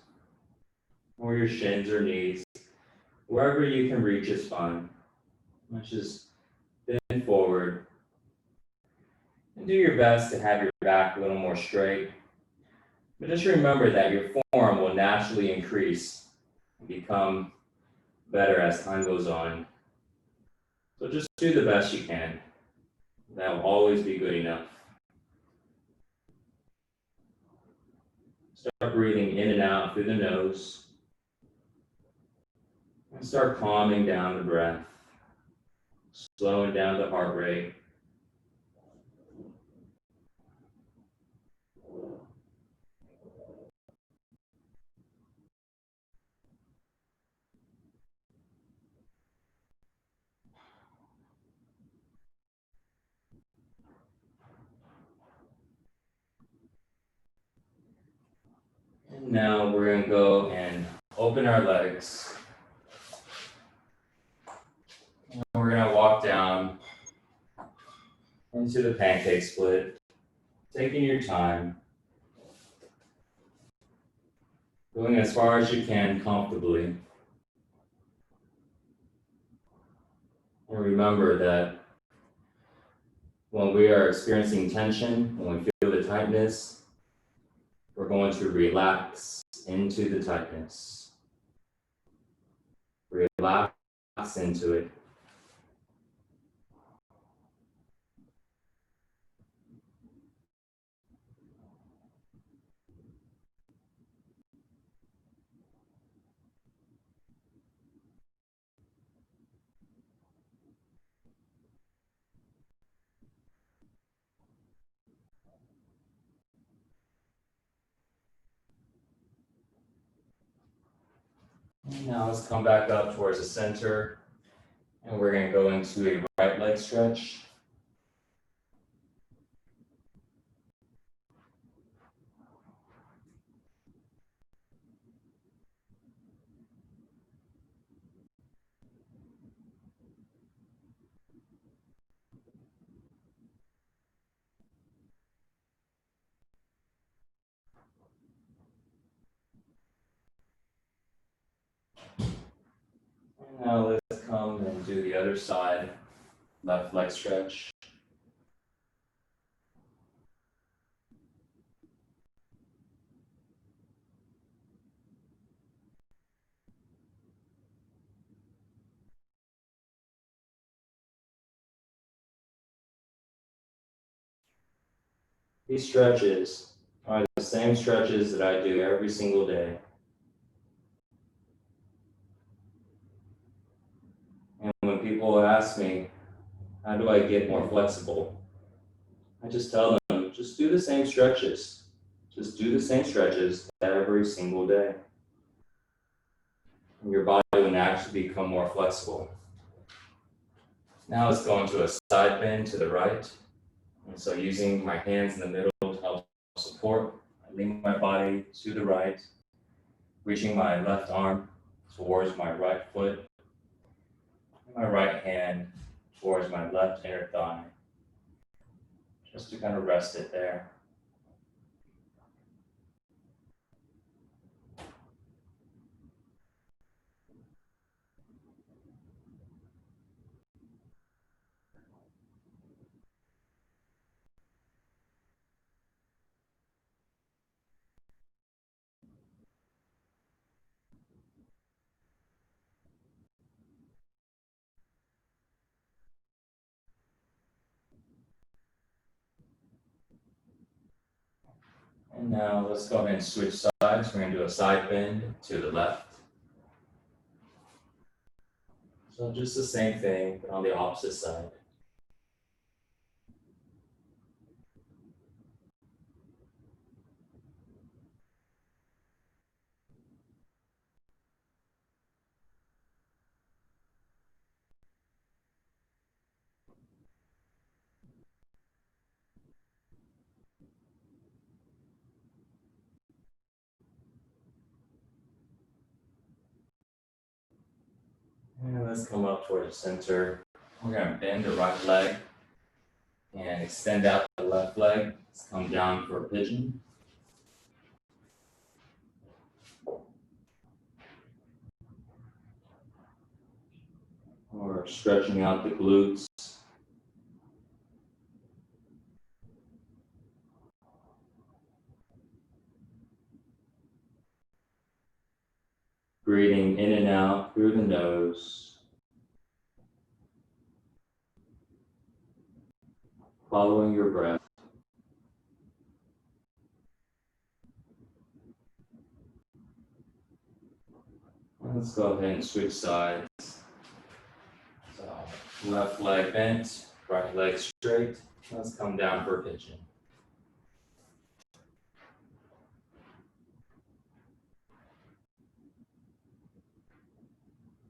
or your shins or knees. Wherever you can reach is fine. Let's just bend forward. And do your best to have your back a little more straight. But just remember that your form will naturally increase and become better as time goes on. So just do the best you can. That will always be good enough. Start breathing in and out through the nose. And start calming down the breath. Slowing down the heart rate. And now we're going to go and open our legs. And we're going to walk down into the pancake split, taking your time, going as far as you can comfortably. And remember that when we are experiencing tension, when we feel the tightness, we're going to relax into the tightness. Relax into it. And now let's come back up towards the center. And we're going to go into a right leg stretch. And now let's come and do the other side, left leg stretch. These stretches are the same stretches that I do every single day. And when people ask me, how do I get more flexible? I just tell them, just do the same stretches. Just do the same stretches every single day. And your body will naturally become more flexible. Now let's go into a side bend to the right. And so using my hands in the middle to help support, I lean my body to the right, reaching my left arm towards my right foot, and my right hand towards my left inner thigh, just to kind of rest it there. And now let's go ahead and switch sides. We're going to do a side bend to the left. So just the same thing, but on the opposite side. And let's come up towards the center. We're going to bend the right leg and extend out the left leg. Let's come down for a pigeon. We're stretching out the glutes. Breathing in and out through the nose. Following your breath. And let's go ahead and switch sides. So left leg bent, right leg straight. Let's come down for a pigeon.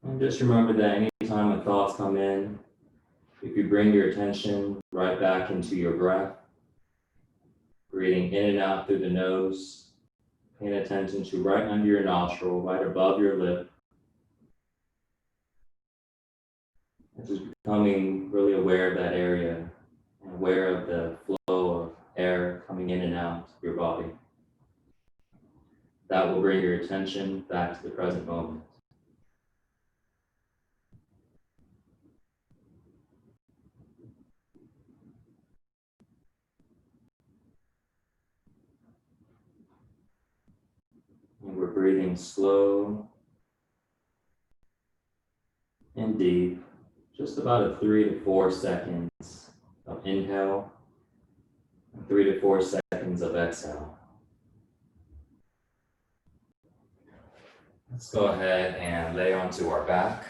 And just remember that anytime the thoughts come in, if you bring your attention right back into your breath, breathing in and out through the nose, paying attention to right under your nostril, right above your lip, and just becoming really aware of that area and aware of the flow of air coming in and out of your body. That will bring your attention back to the present moment. And we're breathing slow and deep, just about a 3 to 4 seconds of inhale, and 3 to 4 seconds of exhale. Let's go ahead and lay onto our back.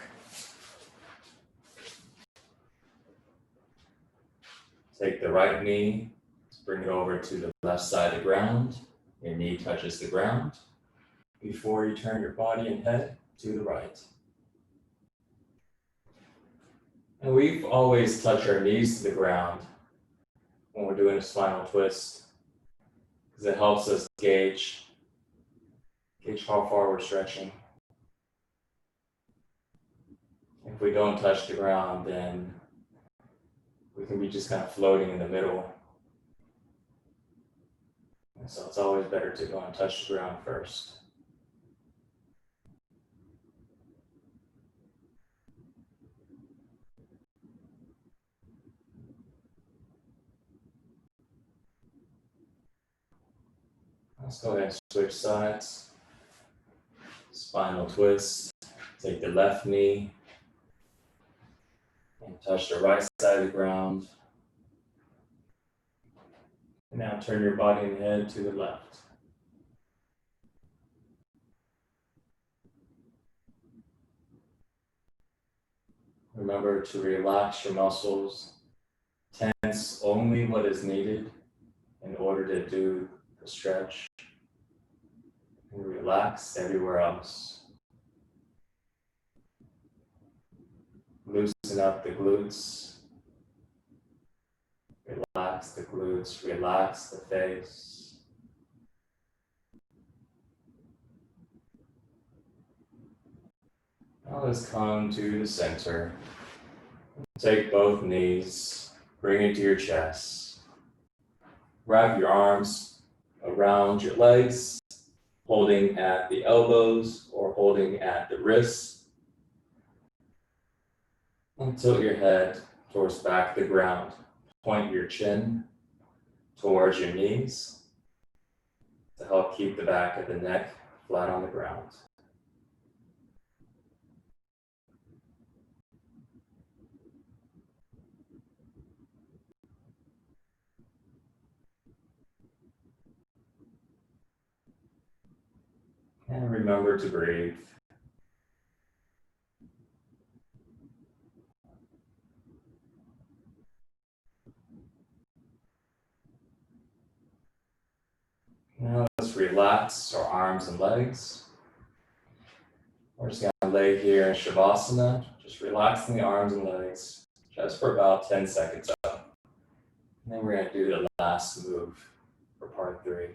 Take the right knee, bring it over to the left side of the ground. Your knee touches the ground. Before you turn your body and head to the right. And we always touch our knees to the ground when we're doing a spinal twist, because it helps us gauge how far we're stretching. If we don't touch the ground, then we can be just kind of floating in the middle. And so it's always better to go and touch the ground first. Let's go ahead and switch sides. Spinal twist. Take the left knee and touch the right side of the ground. And now turn your body and head to the left. Remember to relax your muscles. Tense only what is needed in order to do the stretch. And relax everywhere else. Loosen up the glutes. Relax the glutes, relax the face. Now let's come to the center. Take both knees, bring it to your chest. Wrap your arms around your legs, holding at the elbows or holding at the wrists. And tilt your head towards back of the ground. Point your chin towards your knees to help keep the back of the neck flat on the ground. And remember to breathe. Now let's relax our arms and legs. We're just gonna lay here in Shavasana, just relaxing the arms and legs, just for about 10 seconds up. And then we're gonna do the last move for part 3.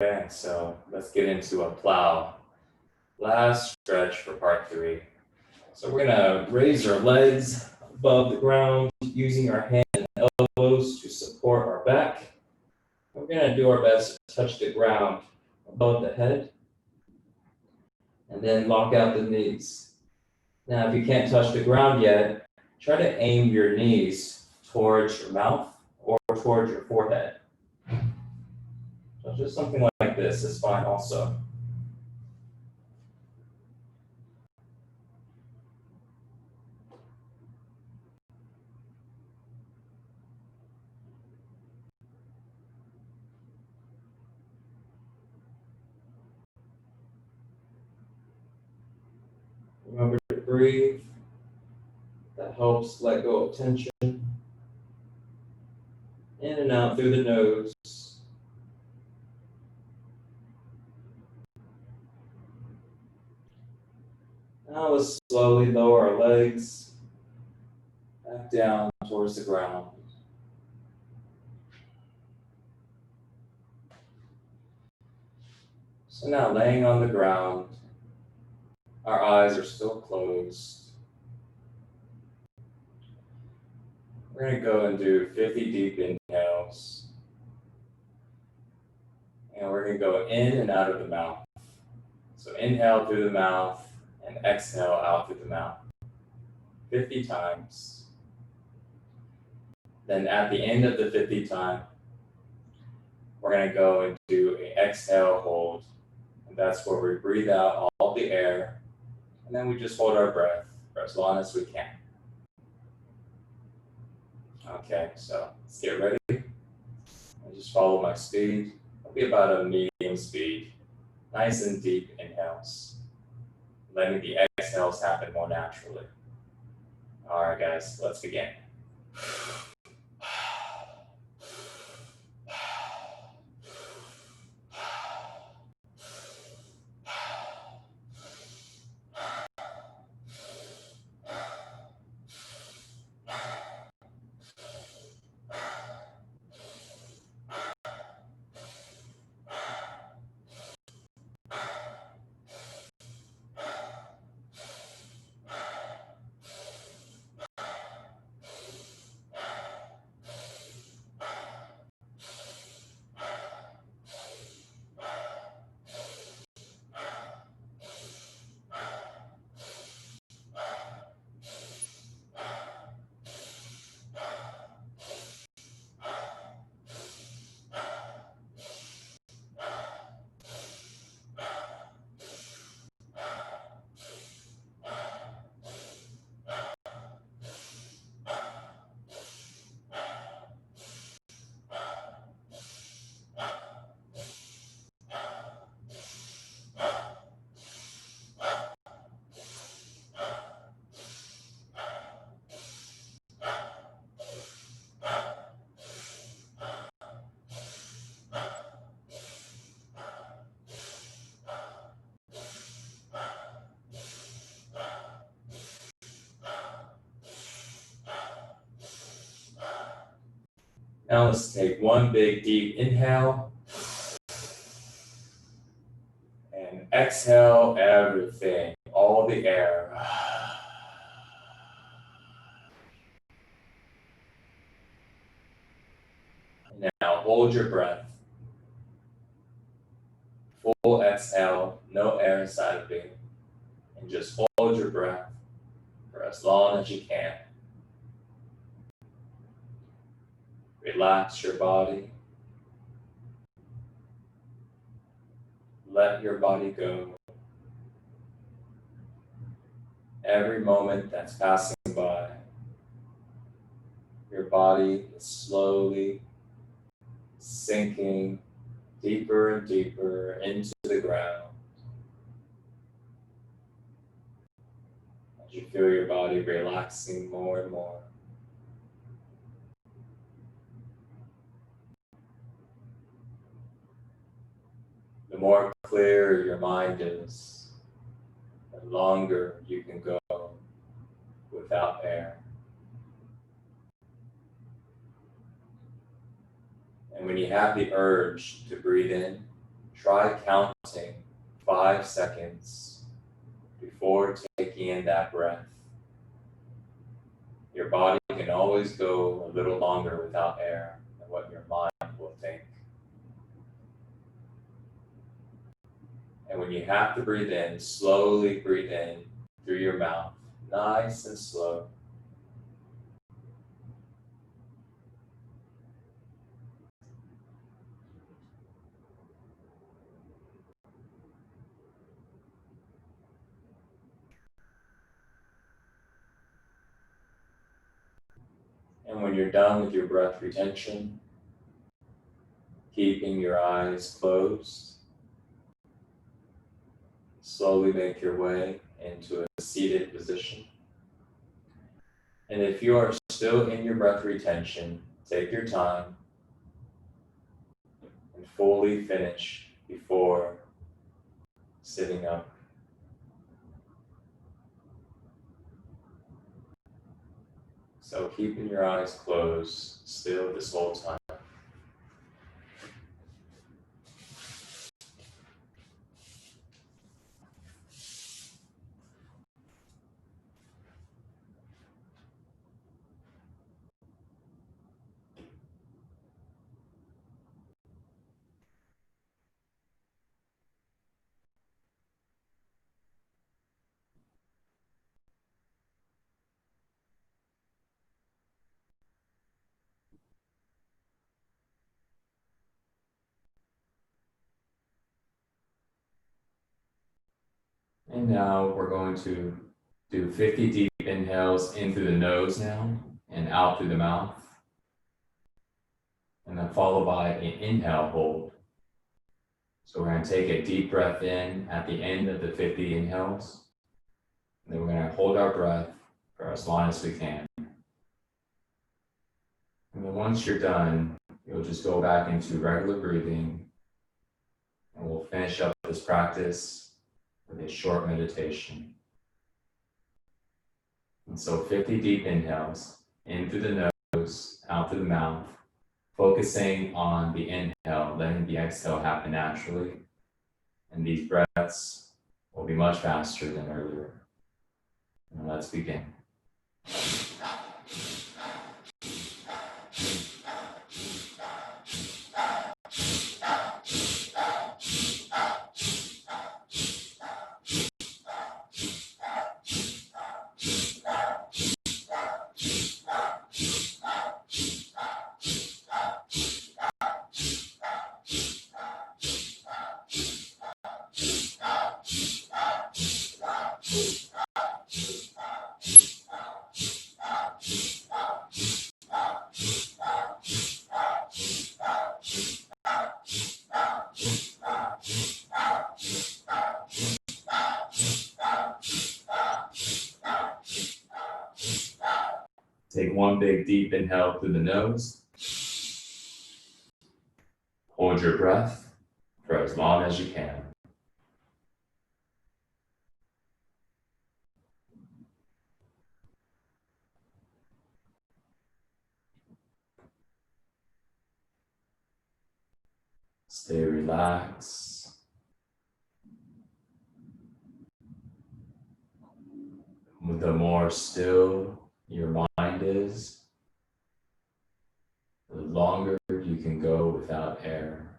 Okay, so let's get into a plow. Last stretch for part 3. So we're gonna raise our legs above the ground using our hands and elbows to support our back. We're gonna do our best to touch the ground above the head and then lock out the knees. Now, if you can't touch the ground yet, try to aim your knees towards your mouth or towards your forehead. So just something like this is fine also. Remember to breathe. That helps let go of tension. In and out through the nose. Now let's slowly lower our legs back down towards the ground. So now laying on the ground, our eyes are still closed. We're going to go and do 50 deep inhales. And we're going to go in and out of the mouth. So inhale through the mouth and exhale out through the mouth. 50 times. Then at the end of the 50 time, we're going to go and do an exhale hold. And that's where we breathe out all the air. And then we just hold our breath for as long as we can. Okay, so let's get ready. And just follow my speed. It'll be about a medium speed. Nice and deep inhales. Letting the exhales happen more naturally. All right, guys, let's begin. Now let's take one big deep inhale and exhale everything, all the air. Now hold your breath. Full exhale, no air inside of you. And just hold your breath for as long as you can. Relax your body. Let your body go. Every moment that's passing by, your body is slowly sinking deeper and deeper into the ground. As you feel your body relaxing more and more. The more clear your mind is, the longer you can go without air. And when you have the urge to breathe in, try counting 5 seconds before taking in that breath. Your body can always go a little longer without air than what your mind will think. And when you have to breathe in, slowly breathe in through your mouth, nice and slow. And when you're done with your breath retention, keeping your eyes closed, slowly make your way into a seated position. And if you are still in your breath retention, take your time and fully finish before sitting up. So keeping your eyes closed still this whole time. And now we're going to do 50 deep inhales in through the nose now and out through the mouth. And then followed by an inhale hold. So we're going to take a deep breath in at the end of the 50 inhales. And then we're going to hold our breath for as long as we can. And then once you're done, you'll just go back into regular breathing. And we'll finish up this practice with a short meditation. And so 50 deep inhales, in through the nose, out through the mouth, focusing on the inhale, letting the exhale happen naturally. And these breaths will be much faster than earlier. And let's begin. Take one big deep inhale through the nose. Hold your breath for as long as you can. Stay relaxed. The more still your mind is, the longer you can go without air.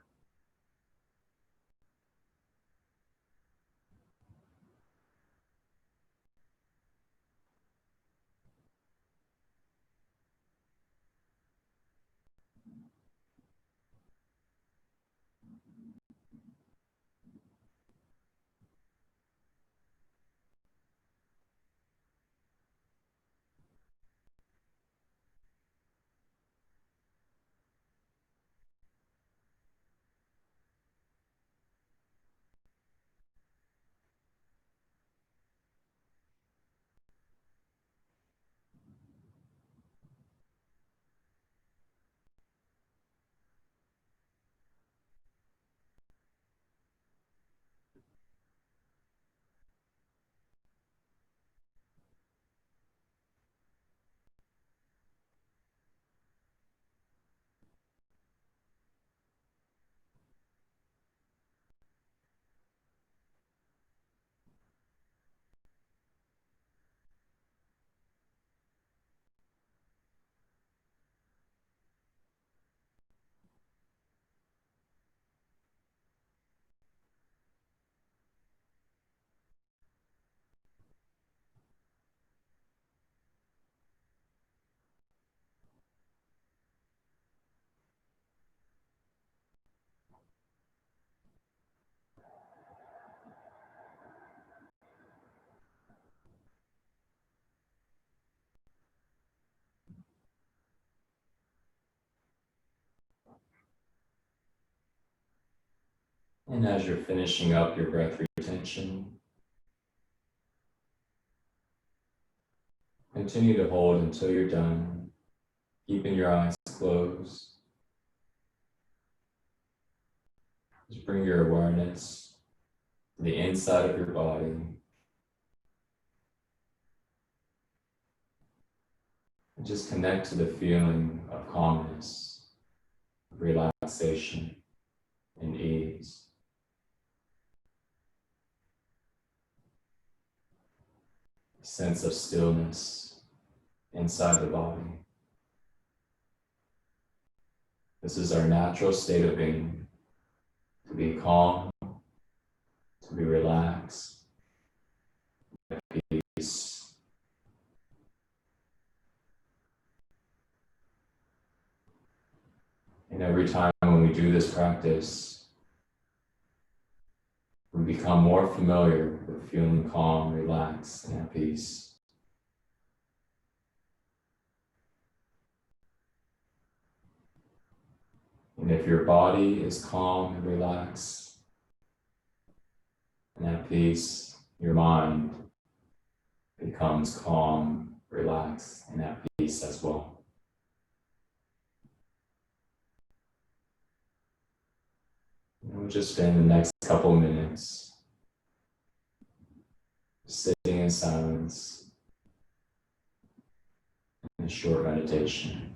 And as you're finishing up your breath retention, continue to hold until you're done, keeping your eyes closed. Just bring your awareness to the inside of your body. And just connect to the feeling of calmness, relaxation, and ease. A sense of stillness inside the body. This is our natural state of being, to be calm, to be relaxed, at peace. And every time when we do this practice, we become more familiar with feeling calm, relaxed, and at peace. And if your body is calm and relaxed, And at peace, your mind becomes calm, relaxed, and at peace as well. And we'll just spend the next couple minutes sitting in silence in a short meditation.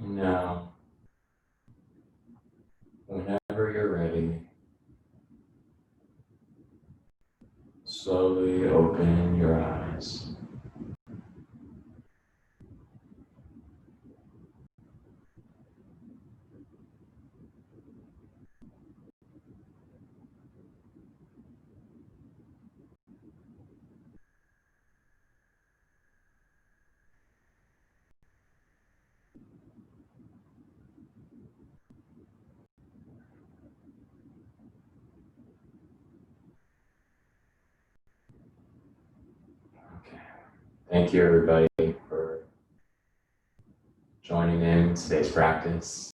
And now, whenever you're ready, slowly open your eyes. Okay. Thank you, everybody, for joining in today's practice.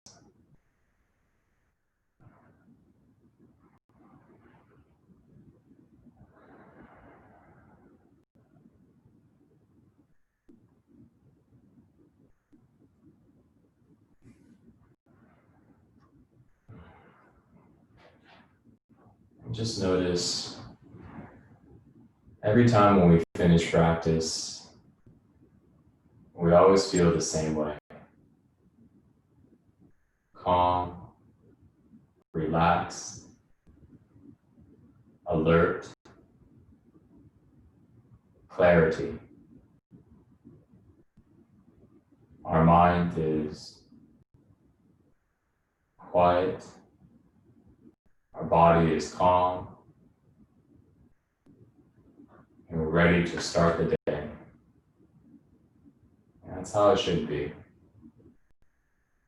Just notice every time when we finish practice, we always feel the same way. Calm, relaxed, alert, clarity. Our mind is quiet. Our body is calm. And we're ready to start the day. And that's how it should be.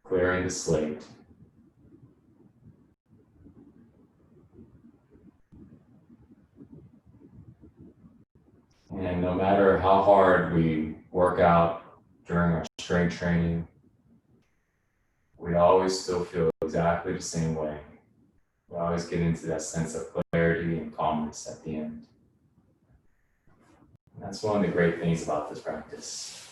Clearing the slate. And no matter how hard we work out during our strength training, we always still feel exactly the same way. We always get into that sense of clarity and calmness at the end. And that's one of the great things about this practice.